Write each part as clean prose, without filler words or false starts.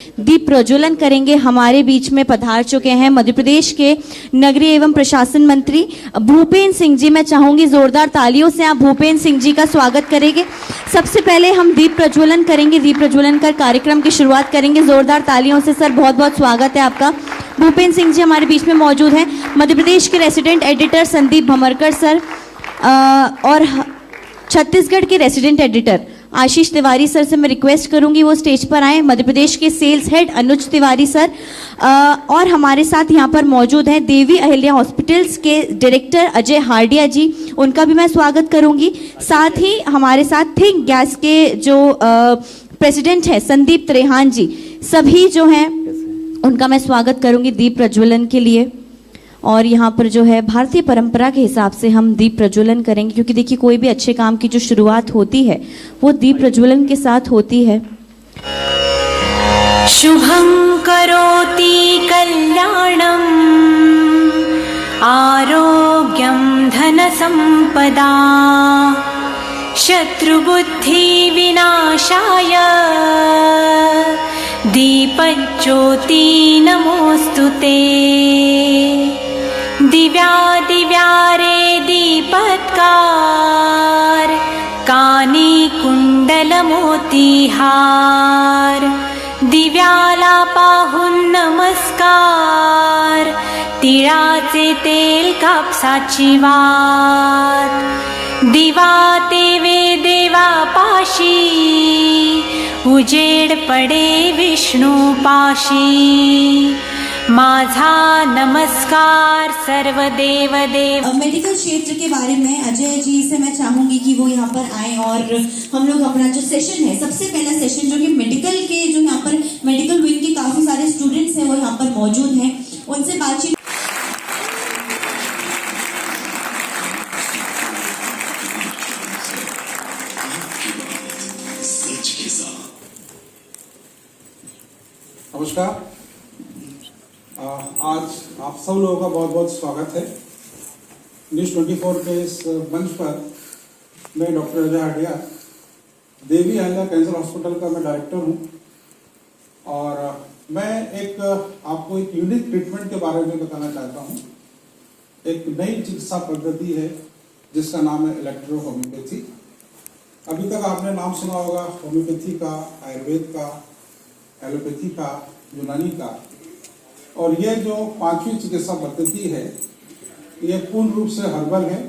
दीप प्रज्वलन करेंगे। हमारे बीच में पधार चुके हैं मध्य प्रदेश के नगरीय एवं प्रशासन मंत्री भूपेंद्र सिंह जी। मैं चाहूंगी जोरदार तालियों से आप भूपेंद्र सिंह जी का स्वागत करेंगे। सबसे पहले हम दीप प्रज्वलन करेंगे, दीप प्रज्वलन कर कार्यक्रम की शुरुआत करेंगे। जोरदार तालियों से सर बहुत बहुत स्वागत है आपका। भूपेंद्र सिंह जी हमारे बीच में मौजूद हैं। मध्य प्रदेश के रेसिडेंट एडिटर संदीप भमरकर सर और छत्तीसगढ़ के रेसिडेंट एडिटर आशीष तिवारी सर से मैं रिक्वेस्ट करूंगी वो स्टेज पर आए। मध्य प्रदेश के सेल्स हेड अनुज तिवारी सर और हमारे साथ यहाँ पर मौजूद हैं देवी अहिल्या हॉस्पिटल्स के डायरेक्टर अजय हार्डिया जी, उनका भी मैं स्वागत करूंगी। साथ ही हमारे साथ थिंक गैस के जो प्रेसिडेंट है संदीप त्रेहान जी, सभी जो हैं उनका मैं स्वागत करूंगी दीप प्रज्वलन के लिए। और यहाँ पर जो है भारतीय परंपरा के हिसाब से हम दीप प्रज्वलन करेंगे, क्योंकि देखिए कोई भी अच्छे काम की जो शुरुआत होती है वो दीप प्रज्वलन के साथ होती है। शुभं करोति कल्याणं आरोग्यं धनसंपदा शत्रुबुद्धि विनाशाय दीपज्योति नमोस्तुते। दिव्या दिव्यारे दीपत्कार कानी कुंडल मोतीहार दिव्याला पाहून नमस्कार तिळाचे तेल कापसाची वात दिवा तेवे देवा पाशी उजेड पडे विष्णु पाशी माझा नमस्कार सर्व देव देव। मेडिकल क्षेत्र के बारे में अजय जी से मैं चाहूंगी कि वो यहाँ पर आए और हम लोग अपना जो सेशन है, सबसे पहला सेशन जो कि मेडिकल के जो यहाँ पर मेडिकल विंग के काफी सारे स्टूडेंट्स हैं वो यहाँ पर मौजूद हैं, उनसे बातचीत। नमस्कार। आज आप सब लोगों का बहुत बहुत स्वागत है न्यूज़ 24 के इस मंच पर। मैं doctor Ajay Hardia, Devi Ahilya cancer hospital का मैं डायरेक्टर हूं और मैं आपको एक यूनिक ट्रीटमेंट के बारे में बताना चाहता हूं। एक नई चिकित्सा पद्धति है जिसका नाम है इलेक्ट्रो होम्योपैथी। अभी तक आपने नाम सुना होगा होम्योपैथी का, आयुर्वेद का, एलोपैथी का, यूनानी का, और ये जो पांचवी चिकित्सा पद्धति है ये पूर्ण रूप से हर्बल है,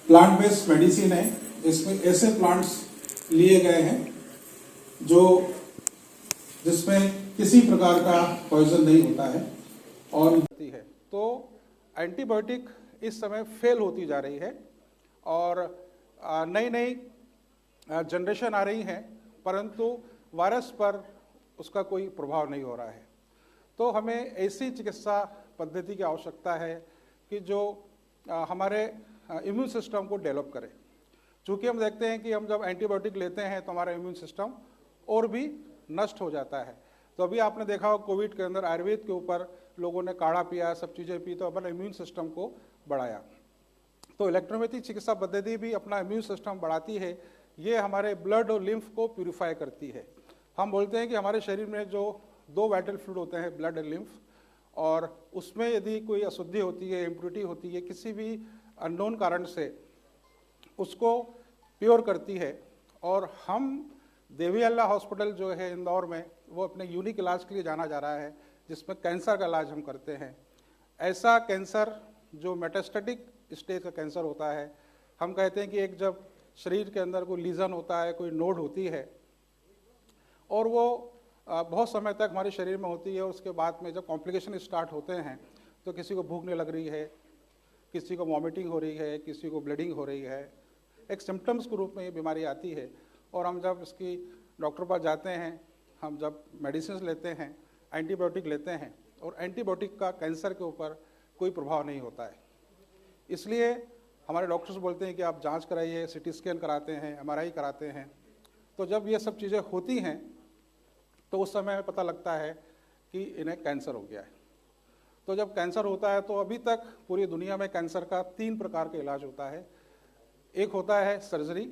प्लांट बेस्ड मेडिसिन है। इसमें ऐसे प्लांट्स लिए गए हैं जिसमें किसी प्रकार का पॉइजन नहीं होता है और तो एंटीबायोटिक इस समय फेल होती जा रही है और नई नई जनरेशन आ रही है, परंतु वायरस पर उसका कोई प्रभाव नहीं हो रहा है। तो हमें ऐसी चिकित्सा पद्धति की आवश्यकता है कि जो हमारे इम्यून सिस्टम को डेवलप करे। चूँकि हम देखते हैं कि हम जब एंटीबायोटिक लेते हैं तो हमारा इम्यून सिस्टम और भी नष्ट हो जाता है। तो अभी आपने देखा हो कोविड के अंदर आयुर्वेद के ऊपर लोगों ने काढ़ा पिया, सब चीज़ें पी, तो अपना इम्यून सिस्टम को बढ़ाया। तो इलेक्ट्रोपैथी चिकित्सा पद्धति भी अपना इम्यून सिस्टम बढ़ाती है। ये हमारे ब्लड और लिम्फ को प्यूरिफाई करती है। हम बोलते हैं कि हमारे शरीर में जो दो वाइटल फ्लूइड होते हैं, ब्लड और लिम्फ, और उसमें यदि कोई अशुद्धि होती है, इम्प्योरिटी होती है, किसी भी अननोन कारण से उसको प्योर करती है। और हम देवी अहिल्या हॉस्पिटल जो है इंदौर में, वो अपने यूनिक इलाज के लिए जाना जा रहा है, जिसमें कैंसर का इलाज हम करते हैं। ऐसा कैंसर जो मेटास्टेटिक स्टेज का कैंसर होता है, हम कहते हैं कि एक जब शरीर के अंदर कोई लीजन होता है, कोई नोड होती है और वो बहुत समय तक हमारे शरीर में होती है, और उसके बाद में जब कॉम्प्लिकेशन स्टार्ट होते हैं तो किसी को भूख नहीं लग रही है, किसी को वॉमिटिंग हो रही है, किसी को ब्लीडिंग हो रही है, एक सिम्टम्स के रूप में ये बीमारी आती है। और हम जब इसकी डॉक्टर पास जाते हैं, हम जब मेडिसिन लेते हैं, एंटीबायोटिक लेते हैं, और एंटीबायोटिक का कैंसर के ऊपर कोई प्रभाव नहीं होता है। इसलिए हमारे डॉक्टर्स बोलते हैं कि आप जांच कराइए, सिटी स्कैन कराते हैं, MRI कराते हैं। तो जब ये सब चीज़ें होती हैं तो उस समय पता लगता है कि इन्हें कैंसर हो गया है। तो जब कैंसर होता है तो अभी तक पूरी दुनिया में कैंसर का 3 प्रकार का इलाज होता है। एक होता है सर्जरी,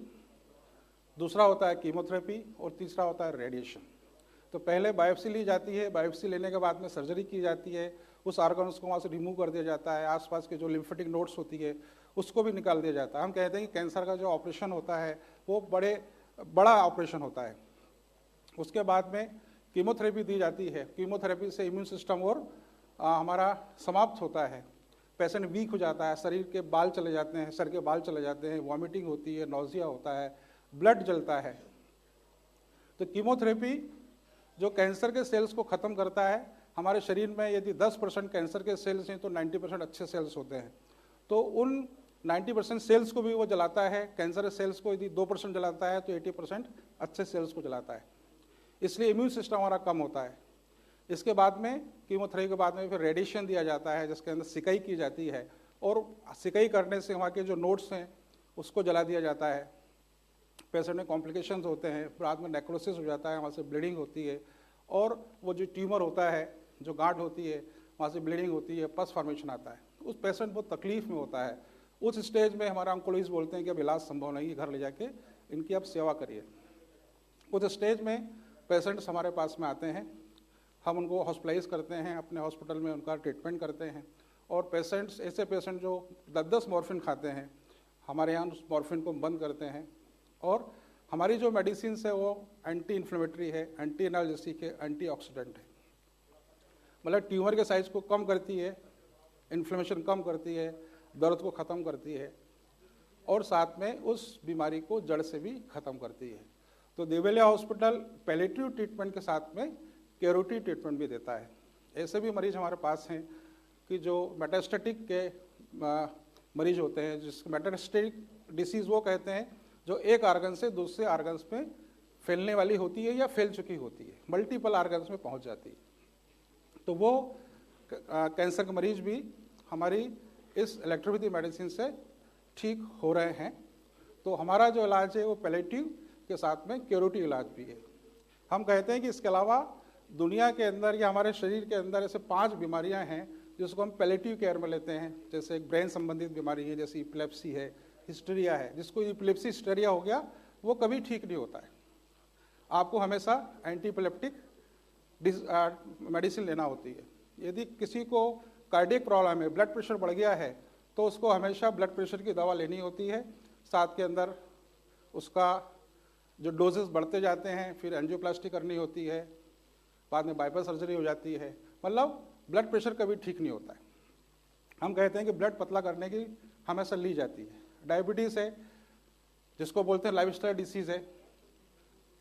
दूसरा होता है कीमोथेरेपी और तीसरा होता है रेडिएशन। तो पहले बायोप्सी ली जाती है, बायोप्सी लेने के बाद में सर्जरी की जाती है, उस ऑर्गन्स को वहाँ से रिमूव कर दिया जाता है, आसपास के जो लिम्फेटिक नोड्स होती है उसको भी निकाल दिया जाता है। हम कहते हैं कि कैंसर का जो ऑपरेशन होता है वो बड़ा ऑपरेशन होता है। उसके बाद में कीमोथेरेपी दी जाती है। कीमोथेरेपी से इम्यून सिस्टम और हमारा समाप्त होता है, पेशेंट वीक हो जाता है, शरीर के बाल चले जाते हैं, सर के बाल चले जाते हैं, वॉमिटिंग होती है, नौजिया होता है, ब्लड जलता है। तो कीमोथेरेपी जो कैंसर के सेल्स को ख़त्म करता है, हमारे शरीर में यदि 10% कैंसर के सेल्स हैं तो 90% अच्छे सेल्स होते हैं, तो उन 90% सेल्स को भी वो जलाता है। कैंसर सेल्स को यदि 2% जलाता है तो 80% अच्छे सेल्स को जलाता है, इसलिए इम्यून सिस्टम हमारा कम होता है। इसके बाद में कीमोथेरेपी के बाद में फिर रेडिएशन दिया जाता है, जिसके अंदर सिकाई की जाती है, और सिकाई करने से वहाँ के जो नोड्स हैं उसको जला दिया जाता है। पेशेंट में कॉम्प्लिकेशंस होते हैं, बाद में नेक्रोसिस हो जाता है, वहाँ से ब्लीडिंग होती है, और वो जो ट्यूमर होता है, जो गांठ होती है, वहाँ से ब्लीडिंग होती है, पस फॉर्मेशन आता है। उस पेशेंट बहुत तकलीफ में होता है। उस स्टेज में हमारा ऑन्कोलॉजिस्ट बोलते हैं कि अब इलाज संभव नहीं है, घर ले जाके इनकी अब सेवा करिए। उस स्टेज में पेशेंट्स हमारे पास में आते हैं, हम उनको हॉस्पिटलाइज करते हैं, अपने हॉस्पिटल में उनका ट्रीटमेंट करते हैं। और पेशेंट्स, ऐसे पेशेंट जो 10-10 मॉर्फिन खाते हैं, हमारे यहाँ उस मॉर्फिन को बंद करते हैं। और हमारी जो मेडिसिन है वो एंटी इन्फ्लेमेटरी है, एंटी एनाल्जेसिक है, एंटीऑक्सीडेंट है, मतलब ट्यूमर के साइज को कम करती है, इन्फ्लेमेशन कम करती है, दर्द को ख़त्म करती है, और साथ में उस बीमारी को जड़ से भी ख़त्म करती है। तो देवेलिया हॉस्पिटल पैलेटिव ट्रीटमेंट के साथ में क्यूरेटिव ट्रीटमेंट भी देता है। ऐसे भी मरीज हमारे पास हैं कि जो मेटास्टेटिक के मरीज होते हैं, जिस मेटास्टेटिक डिसीज़ वो कहते हैं जो एक आर्गन से दूसरे आर्गन्स में फैलने वाली होती है या फैल चुकी होती है, मल्टीपल आर्गन्स में पहुंच जाती है। तो वो कैंसर के मरीज भी हमारी इस इलेक्ट्रोपैथी मेडिसिन से ठीक हो रहे हैं। तो हमारा जो इलाज है वो पैलेटिव के साथ में क्यूरेटिव इलाज भी है। हम कहते हैं कि इसके अलावा दुनिया के अंदर या हमारे शरीर के अंदर ऐसे 5 बीमारियां हैं जिसको हम पैलेटिव केयर में लेते हैं। जैसे एक ब्रेन संबंधित बीमारी है, जैसे इपिलेप्सी है, हिस्टीरिया है। जिसको इपिलेप्सी हिस्टीरिया हो गया वो कभी ठीक नहीं होता है, आपको हमेशा एंटीइपिलेप्टिक मेडिसिन लेना होती है। यदि किसी को कार्डियक प्रॉब्लम है, ब्लड प्रेशर बढ़ गया है, तो उसको हमेशा ब्लड प्रेशर की दवा लेनी होती है। साथ के अंदर उसका जो डोजेस बढ़ते जाते हैं, फिर एंजियोप्लास्टी करनी होती है, बाद में बाईपास सर्जरी हो जाती है। मतलब ब्लड प्रेशर कभी ठीक नहीं होता है। हम कहते हैं कि ब्लड पतला करने की हमेशा ली जाती है। डायबिटीज़ है, जिसको बोलते हैं लाइफस्टाइल डिसीज़ है।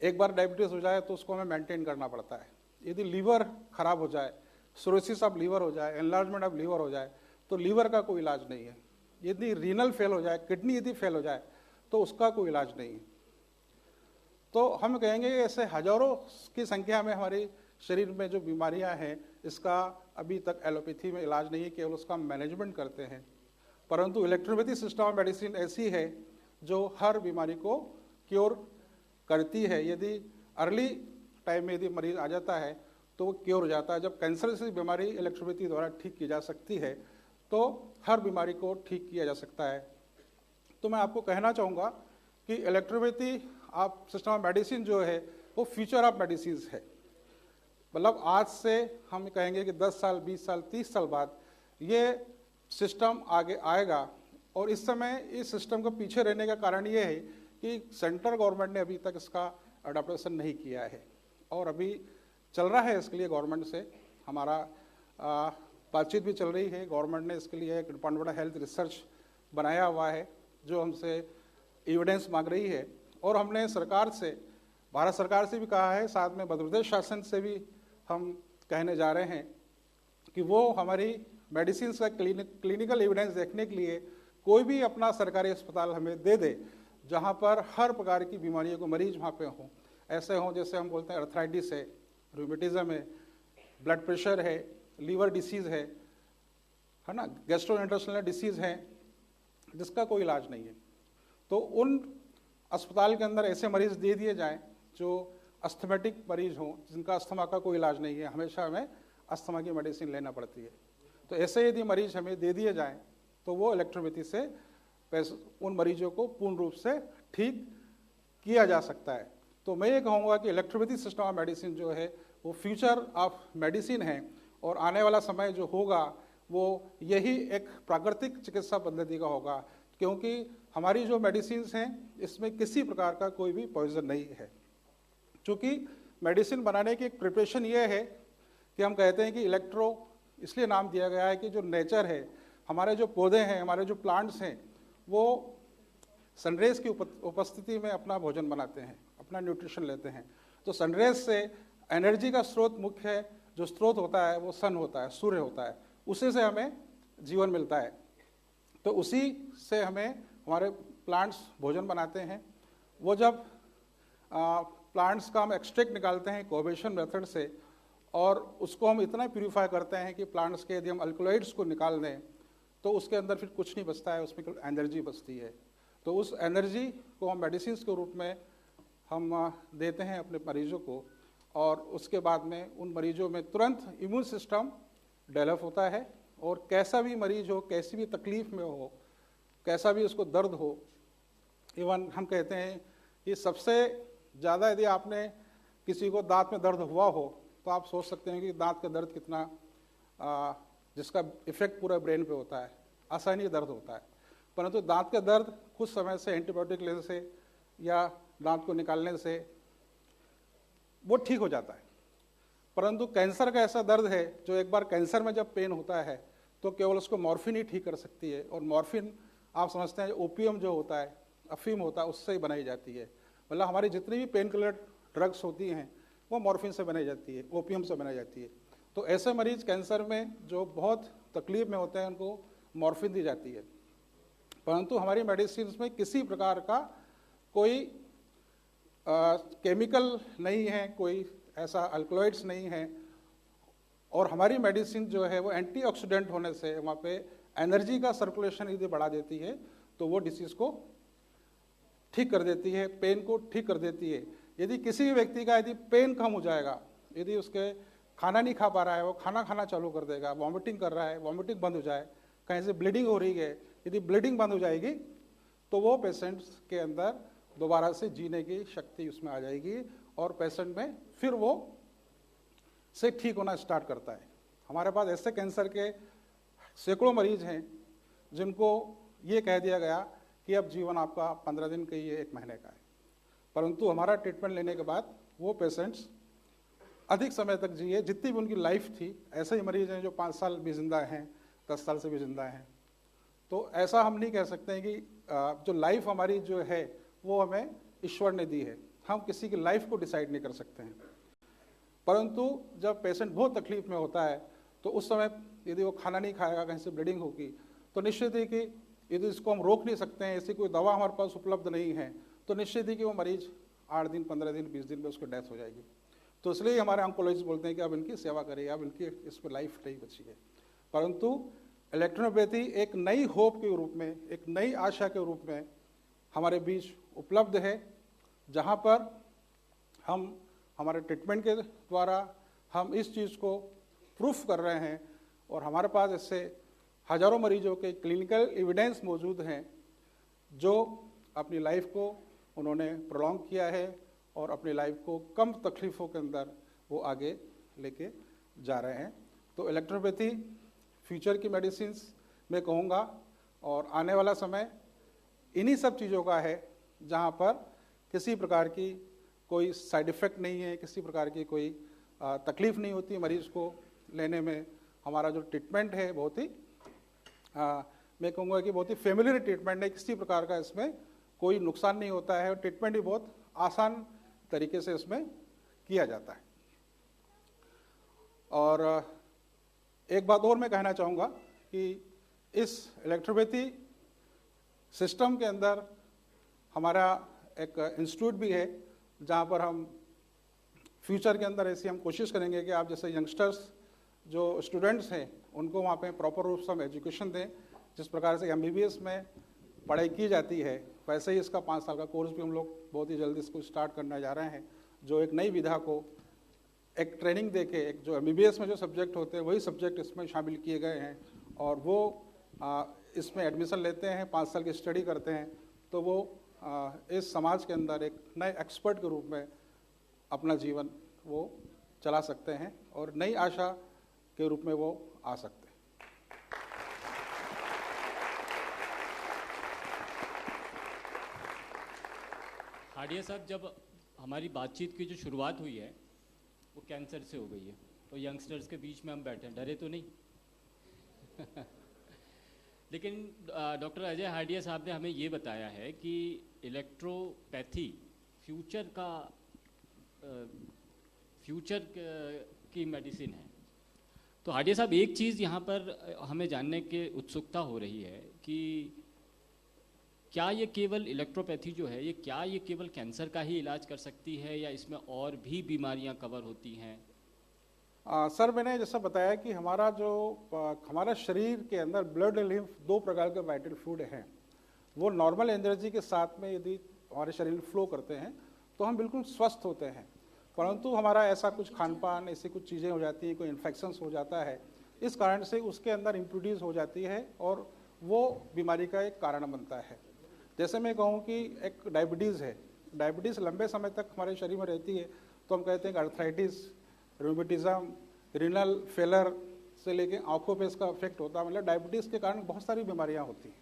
एक बार डायबिटीज़ हो जाए तो उसको हमें मेंटेन करना पड़ता है। यदि लीवर खराब हो जाए, सिरोसिस ऑफ लीवर हो जाए, एनलार्जमेंट ऑफ लीवर हो जाए, तो लीवर का कोई इलाज नहीं है। यदि रीनल फेल हो जाए, किडनी यदि फेल हो जाए, तो उसका कोई इलाज नहीं है। तो हम कहेंगे कि ऐसे हजारों की संख्या में हमारे शरीर में जो बीमारियां हैं, इसका अभी तक एलोपैथी में इलाज नहीं है, केवल उसका मैनेजमेंट करते हैं। परंतु इलेक्ट्रोपैथी सिस्टम ऑफ मेडिसिन ऐसी है जो हर बीमारी को क्योर करती है। यदि अर्ली टाइम में यदि मरीज आ जाता है तो वो क्योर हो जाता है। जब कैंसर जैसी बीमारी इलेक्ट्रोपैथी द्वारा ठीक की जा सकती है, तो हर बीमारी को ठीक किया जा सकता है। तो मैं आपको कहना चाहूँगा कि इलेक्ट्रोपैथी आप सिस्टम ऑफ मेडिसिन जो है वो फ्यूचर ऑफ मेडिसिन है। मतलब आज से हम कहेंगे कि 10 साल, 20 साल, 30 साल बाद ये सिस्टम आगे आएगा। और इस समय इस सिस्टम को पीछे रहने का कारण ये है कि सेंट्रल गवर्नमेंट ने अभी तक इसका अडॉप्टेशन नहीं किया है, और अभी चल रहा है इसके लिए गवर्नमेंट से हमारा बातचीत भी चल रही है। गवर्नमेंट ने इसके लिए एक डिपार्टमेंट ऑफ हेल्थ रिसर्च बनाया हुआ है जो हमसे एविडेंस मांग रही है। और हमने सरकार से, भारत सरकार से भी कहा है, साथ में मध्य प्रदेश शासन से भी हम कहने जा रहे हैं कि वो हमारी मेडिसिन का क्लिनिकल एविडेंस देखने के लिए कोई भी अपना सरकारी अस्पताल हमें दे दे, जहाँ पर हर प्रकार की बीमारियों को मरीज वहाँ पे हों। ऐसे हों जैसे हम बोलते हैं अर्थराइटिस है, रूमेटिज्म है, ब्लड प्रेशर है, लीवर डिसीज़ है ना, गैस्ट्रोइंटेस्टाइनल डिसीज़ है, जिसका कोई इलाज नहीं है। तो उन अस्पताल के अंदर ऐसे मरीज दे दिए जाएं जो अस्थमेटिक मरीज हों, जिनका अस्थमा का कोई इलाज नहीं है, हमेशा हमें अस्थमा की मेडिसिन लेना पड़ती है। तो ऐसे यदि मरीज हमें दे दिए जाएं तो वो इलेक्ट्रोपैथी से उन मरीजों को पूर्ण रूप से ठीक किया जा सकता है। तो मैं ये कहूँगा कि इलेक्ट्रोपैथी सिस्टम ऑफ मेडिसिन जो है वो फ्यूचर ऑफ मेडिसिन है और आने वाला समय जो होगा वो यही एक प्राकृतिक चिकित्सा पद्धति का होगा, क्योंकि हमारी जो मेडिसिन्स हैं इसमें किसी प्रकार का कोई भी पॉइजन नहीं है। चूँकि मेडिसिन बनाने की एक प्रिपरेशन ये है कि हम कहते हैं कि इलेक्ट्रो इसलिए नाम दिया गया है कि जो नेचर है, हमारे जो पौधे हैं, हमारे जो प्लांट्स हैं, वो सनरेज की उपस्थिति में अपना भोजन बनाते हैं, अपना न्यूट्रिशन लेते हैं। तो सनरेज से एनर्जी का स्रोत मुख्य जो स्रोत होता है वो सन होता है, सूर्य होता है, उसी से हमें जीवन मिलता है। तो उसी से हमें हमारे प्लांट्स भोजन बनाते हैं। वो जब प्लांट्स का हम एक्सट्रैक्ट निकालते हैं कोवेशन मेथड से और उसको हम इतना प्यूरिफाई करते हैं कि प्लांट्स के यदि हम अल्कलॉइड्स को निकाल दें तो उसके अंदर फिर कुछ नहीं बचता है, उसमें केवल एनर्जी बचती है। तो उस एनर्जी को हम मेडिसिन के रूप में हम देते हैं अपने मरीजों को और उसके बाद में उन मरीजों में तुरंत इम्यून सिस्टम डेवलप होता है और कैसा भी मरीज हो, कैसी भी तकलीफ में हो, कैसा भी उसको दर्द हो, इवन हम कहते हैं कि सबसे ज़्यादा यदि आपने किसी को दांत में दर्द हुआ हो तो आप सोच सकते हैं कि दांत का दर्द कितना जिसका इफेक्ट पूरा ब्रेन पे होता है, असहनीय दर्द होता है। परंतु दांत का दर्द कुछ समय से एंटीबायोटिक लेने से या दांत को निकालने से वो ठीक हो जाता है। परंतु कैंसर का ऐसा दर्द है जो एक बार कैंसर में जब पेन होता है तो केवल उसको मॉर्फिन ही ठीक कर सकती है, और मॉर्फिन आप समझते हैं ओपियम जो होता है, अफीम होता है, उससे ही बनाई जाती है। मतलब हमारी जितनी भी पेन किलर ड्रग्स होती हैं वो मॉर्फिन से बनाई जाती है, ओपियम से बनाई जाती है। तो ऐसे मरीज कैंसर में जो बहुत तकलीफ में होते हैं उनको मॉर्फिन दी जाती है। परंतु हमारी मेडिसिन में किसी प्रकार का कोई केमिकल नहीं है, कोई ऐसा अल्कलॉइड्स नहीं है, और हमारी मेडिसिन जो है वो एंटीऑक्सीडेंट होने से वहाँ पे एनर्जी का सर्कुलेशन यदि बढ़ा देती है तो वो डिसीज़ को ठीक कर देती है, पेन को ठीक कर देती है। यदि किसी भी व्यक्ति का यदि पेन कम हो जाएगा, यदि उसके खाना नहीं खा पा रहा है वो खाना खाना चालू कर देगा, वॉमिटिंग कर रहा है वॉमिटिंग बंद हो जाए, कहीं से ब्लीडिंग हो रही है, यदि ब्लीडिंग बंद हो जाएगी तो वो पेशेंट्स के अंदर दोबारा से जीने की शक्ति उसमें आ जाएगी और पेशेंट में फिर वो से ठीक होना स्टार्ट करता है। हमारे पास ऐसे कैंसर के सैकड़ों मरीज हैं जिनको ये कह दिया गया कि अब जीवन आपका 15 दिन का ही है, 1 महीने का है। परंतु हमारा ट्रीटमेंट लेने के बाद वो पेशेंट्स अधिक समय तक जिए, जितनी भी उनकी लाइफ थी। ऐसे ही मरीज हैं जो 5 साल भी जिंदा हैं, 10 साल से भी जिंदा हैं। तो ऐसा हम नहीं कह सकते हैं कि जो लाइफ हमारी जो है वो हमें ईश्वर ने दी है, हम किसी की लाइफ को डिसाइड नहीं कर सकते हैं। परंतु जब पेशेंट बहुत तकलीफ में होता है तो उस समय यदि वो खाना नहीं खाएगा, कहीं से ब्लीडिंग होगी, तो निश्चित ही कि यदि इसको हम रोक नहीं सकते हैं, ऐसी कोई दवा हमारे पास उपलब्ध नहीं है, तो निश्चित ही कि वो मरीज 8 दिन, 15 दिन, 20 दिन में उसकी डेथ हो जाएगी। तो इसलिए हमारे ऑन्कोलॉजिस्ट बोलते हैं कि अब इनकी सेवा करिए, अब इनकी इसमें लाइफ नहीं बची है। परंतु इलेक्ट्रोपैथी एक नई होप के रूप में, एक नई आशा के रूप में हमारे बीच उपलब्ध है, जहाँ पर हम हमारे ट्रीटमेंट के द्वारा हम इस चीज़ को प्रूफ कर रहे हैं और हमारे पास इससे हजारों मरीजों के क्लिनिकल एविडेंस मौजूद हैं जो अपनी लाइफ को उन्होंने प्रोलॉन्ग किया है और अपनी लाइफ को कम तकलीफ़ों के अंदर वो आगे लेके जा रहे हैं। तो इलेक्ट्रोपैथी फ्यूचर की मेडिसिन्स मैं कहूँगा, और आने वाला समय इन्हीं सब चीज़ों का है जहाँ पर किसी प्रकार की कोई साइड इफ़ेक्ट नहीं है, किसी प्रकार की कोई तकलीफ़ नहीं होती मरीज़ को लेने में। हमारा जो ट्रीटमेंट है बहुत ही मैं कहूँगा कि बहुत ही फेमिलियर ट्रीटमेंट है, किसी प्रकार का इसमें कोई नुकसान नहीं होता है और ट्रीटमेंट भी बहुत आसान तरीके से इसमें किया जाता है। और एक बात और मैं कहना चाहूँगा कि इस इलेक्ट्रोपैथी सिस्टम के अंदर हमारा एक इंस्टीट्यूट भी है जहाँ पर हम फ्यूचर के अंदर ऐसी हम कोशिश करेंगे कि आप जैसे यंगस्टर्स जो स्टूडेंट्स हैं उनको वहाँ पे प्रॉपर रूप से हम एजुकेशन दें। जिस प्रकार से MBBS में पढ़ाई की जाती है वैसे ही इसका 5 साल का कोर्स भी हम लोग बहुत ही जल्दी इसको स्टार्ट करने जा रहे हैं, जो एक नई विधा को एक ट्रेनिंग दे के, एक जो MBBS में जो सब्जेक्ट होते हैं वही सब्जेक्ट इसमें शामिल किए गए हैं और वो इसमें एडमिशन लेते हैं, 5 साल की स्टडी करते हैं, तो वो इस समाज के अंदर एक नए एक्सपर्ट के रूप में अपना जीवन वो चला सकते हैं और नई आशा के रूप में वो आ सकते हैं। हाडिया साहब, जब हमारी बातचीत की जो शुरुआत हुई है वो कैंसर से हो गई है, तो यंगस्टर्स के बीच में हम बैठे हैं, डरे तो नहीं? लेकिन डॉक्टर अजय हाडिया साहब ने हमें ये बताया है कि इलेक्ट्रोपैथी फ्यूचर की मेडिसिन है। तो हाडिया साहब, एक चीज़ यहाँ पर हमें जानने की उत्सुकता हो रही है कि क्या ये केवल इलेक्ट्रोपैथी जो है, क्या ये केवल कैंसर का ही इलाज कर सकती है या इसमें और भी बीमारियां कवर होती हैं? सर, मैंने जैसा बताया कि हमारा शरीर के अंदर ब्लड और लिम्फ 2 प्रकार के वाइटल फ्लूइड हैं। वो नॉर्मल एनर्जी के साथ में यदि हमारे शरीर में फ्लो करते हैं तो हम बिल्कुल स्वस्थ होते हैं, परंतु हमारा ऐसा कुछ खान पान, ऐसी कुछ चीज़ें हो जाती हैं, कोई इन्फेक्शंस हो जाता है, इस कारण से उसके अंदर इम्प्योरिटीज हो जाती है और वो बीमारी का एक कारण बनता है। जैसे मैं कहूँ कि एक डायबिटीज़ है, डायबिटीज़ लंबे समय तक हमारे शरीर में रहती है तो हम कहते हैं कि अर्थराइटिस, रूमेटिज्म, रीनल फेलर से लेके आंखों पे इसका इफेक्ट होता है। मतलब डायबिटीज़ के कारण बहुत सारी बीमारियां होती हैं।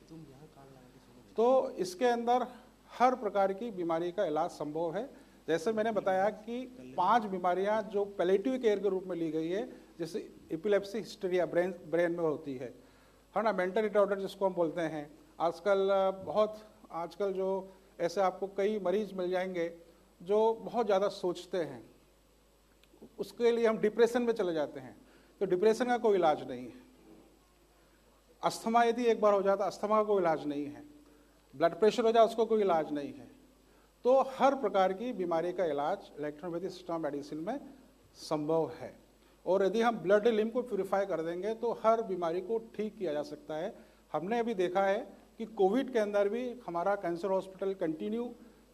तो इसके अंदर हर प्रकार की बीमारी का इलाज संभव है। जैसे मैंने बताया कि 5 बीमारियां जो पैलेटिव केयर के रूप में ली गई है, जैसे एपिलेप्सी, हिस्टीरिया ब्रेन में होती है ना, मेंटल डिसऑर्डर जिसको हम बोलते हैं। आजकल जो ऐसे आपको कई मरीज मिल जाएंगे जो बहुत ज़्यादा सोचते हैं, उसके लिए हम डिप्रेशन में चले जाते हैं, तो डिप्रेशन का कोई इलाज नहीं है। अस्थमा यदि एक बार हो जाता, अस्थमा का कोई इलाज नहीं है। ब्लड प्रेशर हो जाए, उसको कोई इलाज नहीं है। तो हर प्रकार की बीमारी का इलाज इलेक्ट्रोपैथी सिस्टम मेडिसिन में संभव है, और यदि हम ब्लड लिम्फ को प्यूरिफाई कर देंगे तो हर बीमारी को ठीक किया जा सकता है। हमने अभी देखा है कि कोविड के अंदर भी हमारा कैंसर हॉस्पिटल कंटिन्यू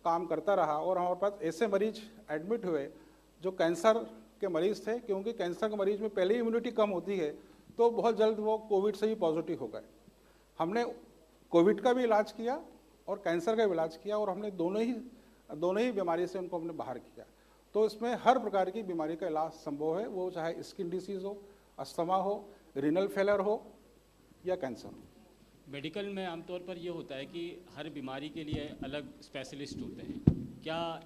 काम करता रहा और हमारे पास ऐसे मरीज एडमिट हुए जो कैंसर के मरीज थे, क्योंकि कैंसर के मरीज में पहले ही इम्यूनिटी कम होती है तो बहुत जल्द वो कोविड से ही पॉजिटिव हो गए। हमने कोविड का भी इलाज किया और कैंसर का भी इलाज किया, और हमने दोनों ही बीमारी से उनको हमने बाहर किया। तो इसमें हर प्रकार की बीमारी का इलाज संभव है, वो चाहे स्किन डिसीज हो, अस्थमा हो, रीनल फेलर हो या कैंसर हो। मेडिकल में आमतौर पर ये होता है कि हर बीमारी के लिए अलग स्पेशलिस्ट होते हैं, क्या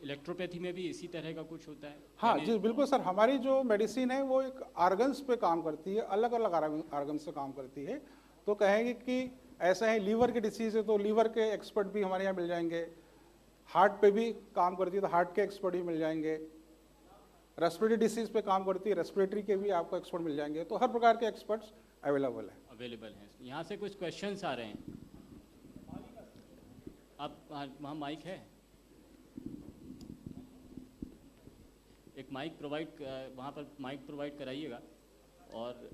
इलेक्ट्रोपैथी में भी इसी तरह का कुछ होता है? हाँ जी, बिल्कुल सर। हमारी जो मेडिसिन है वो एक आर्गन्स पे काम करती है, अलग अलग आर्गन्स से काम करती है। तो कहेंगे कि ऐसा है, लीवर की डिसीज है तो लीवर के एक्सपर्ट भी हमारे यहाँ मिल जाएंगे, हार्ट पे भी काम करती है तो हार्ट के एक्सपर्ट भी मिल जाएंगे, रेस्पिरेटरी डिसीज पे काम करती है, रेस्पिरेटरी के भी आपको एक्सपर्ट मिल जाएंगे। तो हर प्रकार के एक्सपर्ट्स अवेलेबल हैं। यहाँ से कुछ क्वेश्चंस आ रहे हैं। आप वहाँ माइक है, एक माइक प्रोवाइड, वहाँ पर माइक प्रोवाइड कराइएगा, और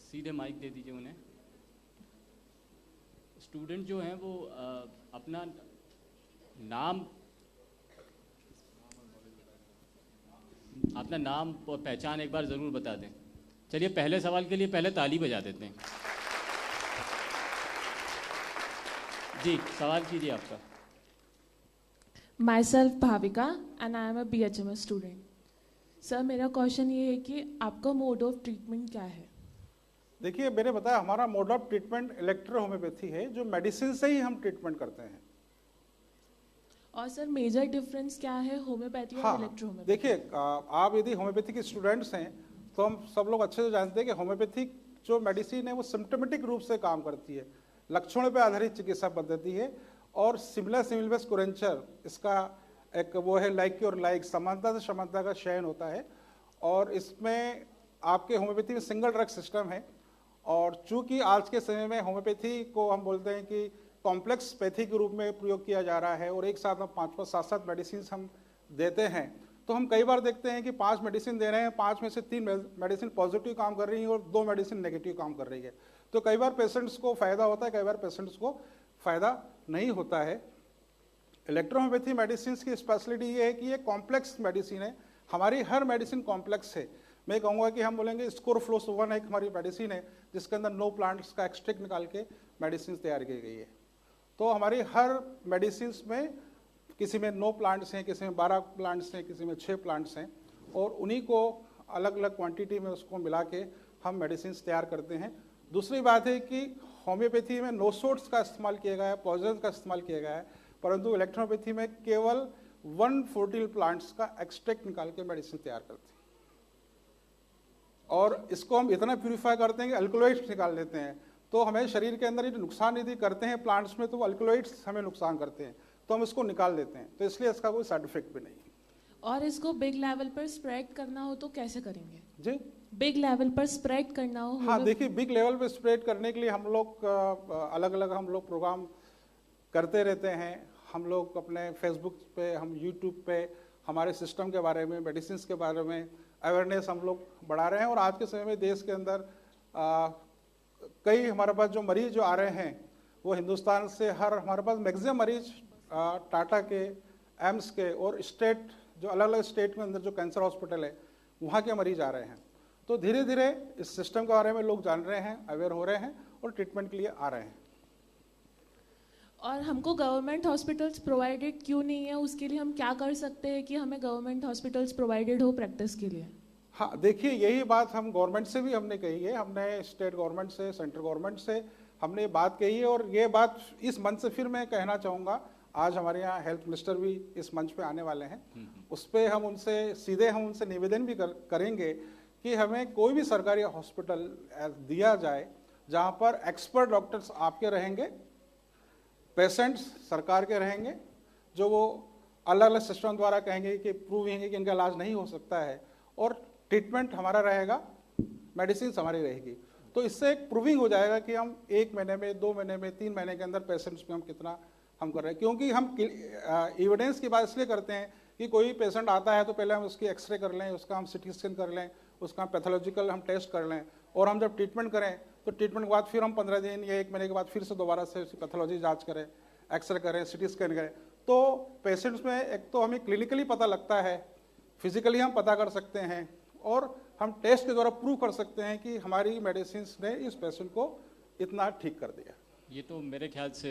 सीधे माइक दे दीजिए उन्हें। स्टूडेंट जो हैं वो अपना नाम और पहचान एक बार ज़रूर बता दें। चलिए, पहले सवाल के लिए पहले ताली बजा देते हैं। जी, सवाल कीजिए आपका। Myself Bhavika and I am a BHMS student. Sir, मेरा क्वेश्चन ये है कि आपका मोड ऑफ ट्रीटमेंट क्या है? देखिए, मैंने बताया हमारा mode of treatment electro homeopathy है, जो मेडिसिन से ही हम ट्रीटमेंट करते हैं। और सर, मेजर डिफरेंस क्या है होम्योपैथी और इलेक्ट्रो होम्योपैथी? देखिए, आप यदि होम्योपैथी के स्टूडेंट्स हैं तो हम सब लोग अच्छे से जानते हैं कि होम्योपैथिक जो मेडिसिन है वो सिम्टोमेटिक रूप से काम करती है, लक्षणों पर आधारित चिकित्सा पद्धति है, और सिमिलस कुरेंचर इसका एक वो है, लाइक और लाइक, समानता से समानता का चयन होता है। और इसमें आपके होम्योपैथी में सिंगल ड्रग सिस्टम है, और चूंकि आज के समय में होम्योपैथी को हम बोलते हैं कि कॉम्प्लेक्स पैथी के रूप में प्रयोग किया जा रहा है, और एक साथ में 5-5, 7-7 मेडिसिन हम देते हैं, तो हम कई बार देखते हैं कि 5 मेडिसिन दे रहे हैं, 5 में से 3 मेडिसिन पॉजिटिव काम कर रही है और 2 मेडिसिन नेगेटिव काम कर रही है। तो कई बार पेशेंट्स को फायदा होता है, कई बार पेशेंट्स को फायदा नहीं होता है। इलेक्ट्रोहोम्योपैथी मेडिसिन की स्पेशलिटी ये है कि ये कॉम्प्लेक्स मेडिसिन है। हमारी हर मेडिसिन कॉम्प्लेक्स है। मैं कहूँगा कि हम बोलेंगे स्कोरफ्लोस-1 एक हमारी मेडिसिन है जिसके अंदर 9 प्लांट्स का एक्सट्रैक्ट निकाल के मेडिसिन तैयार की गई है। तो हमारी हर मेडिसिन में किसी में 9 प्लांट्स हैं, किसी में 12 प्लांट्स हैं, किसी में 6 प्लांट्स हैं, और उन्हीं को अलग अलग क्वांटिटी में उसको मिला के हम मेडिसिन तैयार करते हैं। दूसरी बात है कि होम्योपैथी में नोसोड्स का इस्तेमाल किया गया है, पॉइजन का इस्तेमाल किया गया है, परंतु इलेक्ट्रोपैथी में केवल 140 प्लांट्स का एक्सट्रैक्ट निकाल के मेडिसिन तैयार करते हैं। और इसको हम इतना प्यूरिफाई करते हैं कि अल्कलॉइड्स निकाल लेते हैं, तो हमें शरीर के अंदर ये नुकसान यदि करते हैं प्लांट्स में तो वो अल्कलॉइड्स हमें नुकसान करते हैं, तो हम इसको निकाल देते हैं, तो इसलिए इसका कोई साइड इफेक्ट भी नहीं है। और इसको बिग लेवल पर स्प्रेड करना हो तो कैसे करेंगे? जी, बिग लेवल पर स्प्रेड करना हो? हाँ, देखिए बिग लेवल पे स्प्रेड करने के लिए हम लोग अलग अलग प्रोग्राम करते रहते हैं। हम लोग अपने फेसबुक पे, हम यूट्यूब पे हमारे सिस्टम के बारे में, मेडिसिन के बारे में अवेयरनेस हम लोग बढ़ा रहे हैं। और आज के समय में देश के अंदर कई हमारे पास जो मरीज जो आ रहे हैं वो हिंदुस्तान से, हमारे पास मैक्सिमम मरीज टाटा के, एम्स के और स्टेट, जो अलग अलग स्टेट में अंदर जो कैंसर हॉस्पिटल है वहाँ के मरीज आ रहे हैं। तो धीरे धीरे इस सिस्टम के बारे में लोग जान रहे हैं, अवेयर हो रहे हैं और ट्रीटमेंट के लिए आ रहे हैं। और हमको गवर्नमेंट हॉस्पिटल्स प्रोवाइडेड क्यों नहीं है, उसके लिए हम क्या कर सकते हैं कि हमें गवर्नमेंट हॉस्पिटल्स प्रोवाइडेड हो प्रैक्टिस के लिए? हाँ, देखिए यही बात हम गवर्नमेंट से भी हमने कही है, हमने स्टेट गवर्नमेंट से, सेंट्रल गवर्नमेंट से हमने ये बात कही है। और ये बात इस मंच से फिर मैं कहना चाहूँगा, आज हमारे यहाँ हेल्थ मिनिस्टर भी इस मंच पे आने वाले हैं, उस पर हम उनसे निवेदन भी करेंगे कि हमें कोई भी सरकारी हॉस्पिटल दिया जाए जहाँ पर एक्सपर्ट डॉक्टर्स आपके रहेंगे, पेशेंट्स सरकार के रहेंगे, जो वो अलग अलग सिस्टम द्वारा कहेंगे कि प्रूव होंगे कि इनका इलाज नहीं हो सकता है, और ट्रीटमेंट हमारा रहेगा, मेडिसिन हमारी रहेगी। तो इससे एक प्रूविंग हो जाएगा कि हम 1 महीने में, 2 महीने में, 3 महीने के अंदर पेशेंट्स में हम कितना हम कर रहे हैं। क्योंकि हम एविडेंस की बात इसलिए करते हैं कि कोई पेशेंट आता है तो पहले हम उसकी एक्सरे कर लें, उसका हम सिटी स्कैन कर लें, उसका पैथोलॉजिकल हम टेस्ट कर लें, और हम जब ट्रीटमेंट करें तो ट्रीटमेंट के बाद फिर हम 15 दिन या 1 महीने के बाद फिर से दोबारा से उसकी पैथोलॉजी जांच करें, एक्सरे करें, सिटी स्कैन करें। तो पेशेंट्स में एक तो हमें क्लिनिकली पता लगता है, फिजिकली हम पता कर सकते हैं, और हम टेस्ट के द्वारा प्रूव कर सकते हैं कि हमारी मेडिसिन ने इस पेशेंट को इतना ठीक कर दिया। ये तो मेरे ख्याल से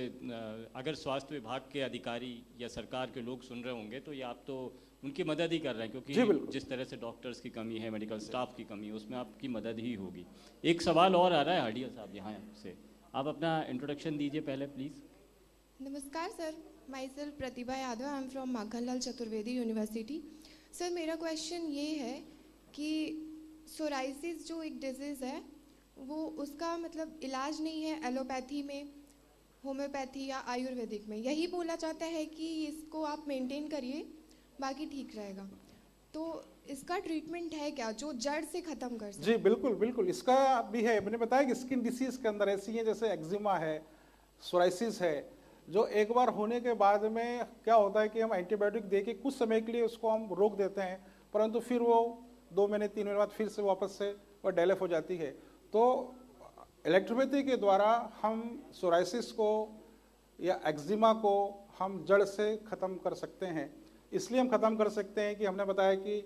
अगर स्वास्थ्य विभाग के अधिकारी या सरकार के लोग सुन रहे होंगे तो ये आप तो उनकी मदद ही कर रहे हैं, क्योंकि जिस तरह से डॉक्टर्स की कमी है, मेडिकल स्टाफ की कमी है, उसमें आपकी मदद ही होगी। एक सवाल और आ रहा है हाडिया साहब यहाँ से, आप अपना इंट्रोडक्शन दीजिए पहले प्लीज़। नमस्कार sir, my self Pratibha Yadav, I am from Makhanlal Chaturvedi university. Sir मेरा क्वेश्चन ये है कि सोराइसिस जो एक डिजीज़ है वो उसका मतलब इलाज नहीं है एलोपैथी में, होम्योपैथी या आयुर्वेदिक में, यही बोला जाता है कि इसको आप मेंटेन करिए बाकी ठीक रहेगा, तो इसका ट्रीटमेंट है क्या जो जड़ से खत्म कर सके? जी बिल्कुल बिल्कुल, इसका भी है। मैंने बताया कि स्किन डिसीज के अंदर ऐसी है जैसे एक्जिमा है, सोराइसिस है, जो एक बार होने के बाद में क्या होता है कि हम एंटीबायोटिक दे के कुछ समय के लिए उसको हम रोक देते हैं, परंतु फिर वो 2 महीने 3 महीने बाद फिर से वापस से वो डेवलप हो जाती है। तो इलेक्ट्रोपैथी के द्वारा हम सोराइसिस को या एक्जिमा को हम जड़ से ख़त्म कर सकते हैं। इसलिए हम ख़त्म कर सकते हैं कि हमने बताया कि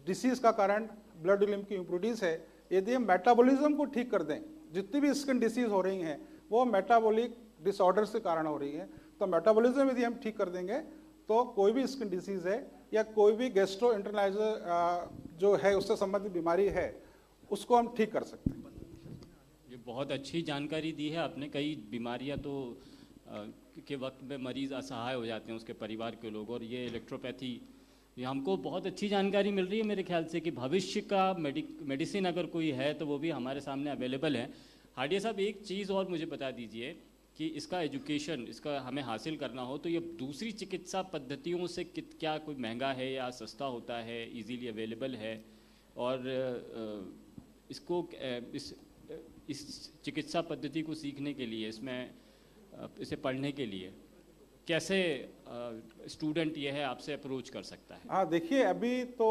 डिसीज़ का कारण ब्लड लिम्फ की इम्प्योरिटीज़ है। यदि हम मेटाबॉलिज्म को ठीक कर दें, जितनी भी स्किन डिसीज़ हो रही हैं वो मेटाबॉलिक डिसऑर्डर से कारण हो रही है, तो मेटाबॉलिज्म यदि हम ठीक कर देंगे तो कोई भी स्किन डिसीज़ है या कोई भी गैस्ट्रो इंटरनाइजर जो है उससे संबंधित बीमारी है उसको हम ठीक कर सकते हैं। ये बहुत अच्छी जानकारी दी है आपने। कई बीमारियां तो के वक्त में मरीज़ असहाय हो जाते हैं, उसके परिवार के लोग, और ये इलेक्ट्रोपैथी, ये हमको बहुत अच्छी जानकारी मिल रही है मेरे ख्याल से कि भविष्य का मेडिसिन अगर कोई है तो वो भी हमारे सामने अवेलेबल है। हाडिया साहब एक चीज़ और मुझे बता दीजिए कि इसका एजुकेशन, इसका हमें हासिल करना हो तो ये दूसरी चिकित्सा पद्धतियों से क्या कोई महंगा है या सस्ता होता है, इजीली अवेलेबल है, और इसको इस चिकित्सा पद्धति को सीखने के लिए, इसमें इसे पढ़ने के लिए कैसे स्टूडेंट ये है आपसे अप्रोच कर सकता है? हाँ देखिए, अभी तो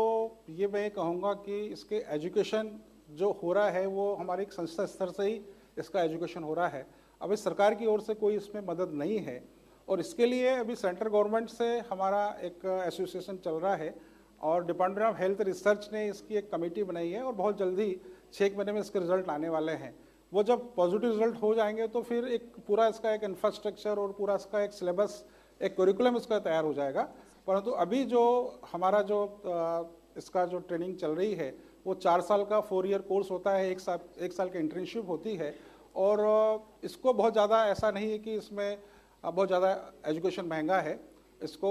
ये मैं कहूँगा कि इसके एजुकेशन जो हो रहा है वो हमारी एक संस्था स्तर से ही इसका एजुकेशन हो रहा है। अभी सरकार की ओर से कोई इसमें मदद नहीं है, और इसके लिए अभी सेंट्रल गवर्नमेंट से हमारा एक एसोसिएशन चल रहा है, और डिपार्टमेंट ऑफ हेल्थ रिसर्च ने इसकी एक कमेटी बनाई है, और बहुत जल्दी 6 महीने में इसके रिजल्ट आने वाले हैं। वो जब पॉजिटिव रिजल्ट हो जाएंगे तो फिर एक पूरा इसका एक इंफ्रास्ट्रक्चर और पूरा इसका एक सिलेबस, एक करिकुलम इसका तैयार हो जाएगा। परंतु अभी जो हमारा जो इसका जो ट्रेनिंग चल रही है वो 4 साल का 4 ईयर कोर्स होता है, 1 साल की इंटर्नशिप होती है। और इसको बहुत ज़्यादा ऐसा नहीं है कि इसमें बहुत ज़्यादा एजुकेशन महंगा है, इसको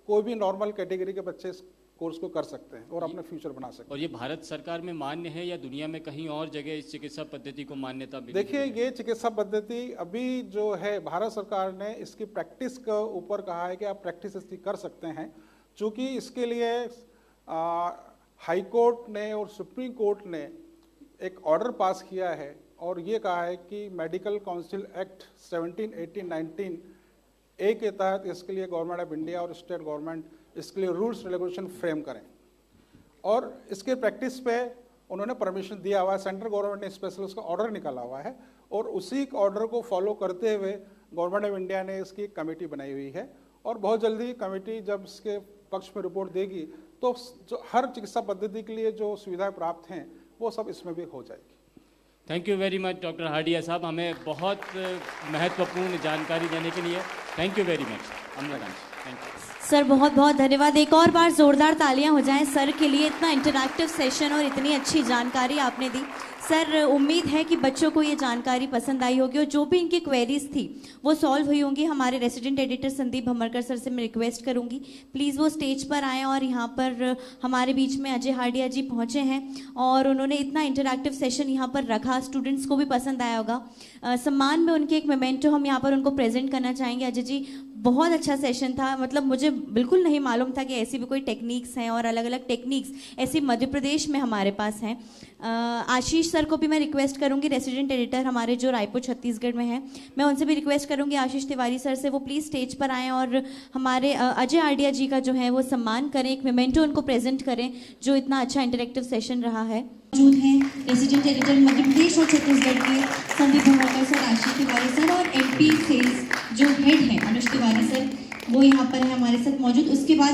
कोई भी नॉर्मल कैटेगरी के बच्चे इस कोर्स को कर सकते हैं और अपना फ्यूचर बना सकते हैं। और ये भारत सरकार में मान्य है या दुनिया में कहीं और जगह इस चिकित्सा पद्धति को मान्यता मिली? देखिए, ये चिकित्सा पद्धति अभी जो है भारत सरकार ने इसकी प्रैक्टिस के ऊपर कहा है कि आप प्रैक्टिस इसकी कर सकते हैं। चूँकि इसके लिए हाई कोर्ट ने और सुप्रीम कोर्ट ने एक ऑर्डर पास किया है और ये कहा है कि मेडिकल काउंसिल एक्ट 17, 18, 19 ए के तहत इसके लिए गवर्नमेंट ऑफ इंडिया और स्टेट गवर्नमेंट इसके लिए रूल्स रेगुलेशन फ्रेम करें। और इसके प्रैक्टिस पे उन्होंने परमिशन दिया हुआ है, सेंट्रल गवर्नमेंट ने स्पेशल उसका ऑर्डर निकाला हुआ है और उसी ऑर्डर को फॉलो करते हुए गवर्नमेंट ऑफ इंडिया ने इसकी कमेटी बनाई हुई है। और बहुत जल्दी कमेटी जब इसके पक्ष में रिपोर्ट देगी तो जो हर चिकित्सा पद्धति के लिए जो सुविधाएं प्राप्त हैं वो सब इसमें भी हो जाएगी। Thank you very much doctor Hardia साहब, हमें बहुत महत्वपूर्ण जानकारी देने के लिए thank you very much. Thank you sir, बहुत बहुत धन्यवाद। एक और बार जोरदार तालियां हो जाएं सर के लिए, इतना इंटरैक्टिव सेशन और इतनी अच्छी जानकारी आपने दी। सर, उम्मीद है कि बच्चों को ये जानकारी पसंद आई होगी और जो भी इनकी क्वेरीज थी वो सॉल्व हुई होंगी। हमारे रेसिडेंट एडिटर संदीप भमरकर सर से मैं रिक्वेस्ट करूंगी प्लीज़ वो स्टेज पर आएँ। और यहाँ पर हमारे बीच में अजय हार्डिया जी पहुँचे हैं और उन्होंने इतना इंटरैक्टिव सेशन यहाँ पर रखा, स्टूडेंट्स को भी पसंद आया होगा। सम्मान में उनके एक मोमेंटो हम यहाँ पर उनको प्रेजेंट करना चाहेंगे। अजय जी, बहुत अच्छा सेशन था, मतलब मुझे बिल्कुल नहीं मालूम था कि ऐसी भी कोई टेक्निक्स हैं और अलग अलग टेक्निक्स ऐसी मध्य प्रदेश में हमारे पास हैं। आशीष सर को भी मैं रिक्वेस्ट करूंगी, रेसिडेंट एडिटर हमारे जो रायपुर छत्तीसगढ़ में हैं, मैं उनसे भी रिक्वेस्ट करूंगी आशीष तिवारी सर से वो प्लीज़ स्टेज पर आएँ और हमारे अजय हार्डिया जी का जो है वो सम्मान करें, एक मोमेंटो उनको प्रेजेंट करें जो इतना अच्छा इंटरेक्टिव सेशन रहा है। मौजूद हैं रेसिडेंट एडिटर मध्य प्रदेश और छत्तीसगढ़ के संदीप भमरकर सर, आशीष तिवारी सर और एमपी सेल्स जो हेड हैं अनुज तिवारी सर, वो यहाँ पर है हमारे साथ मौजूद। उसके बाद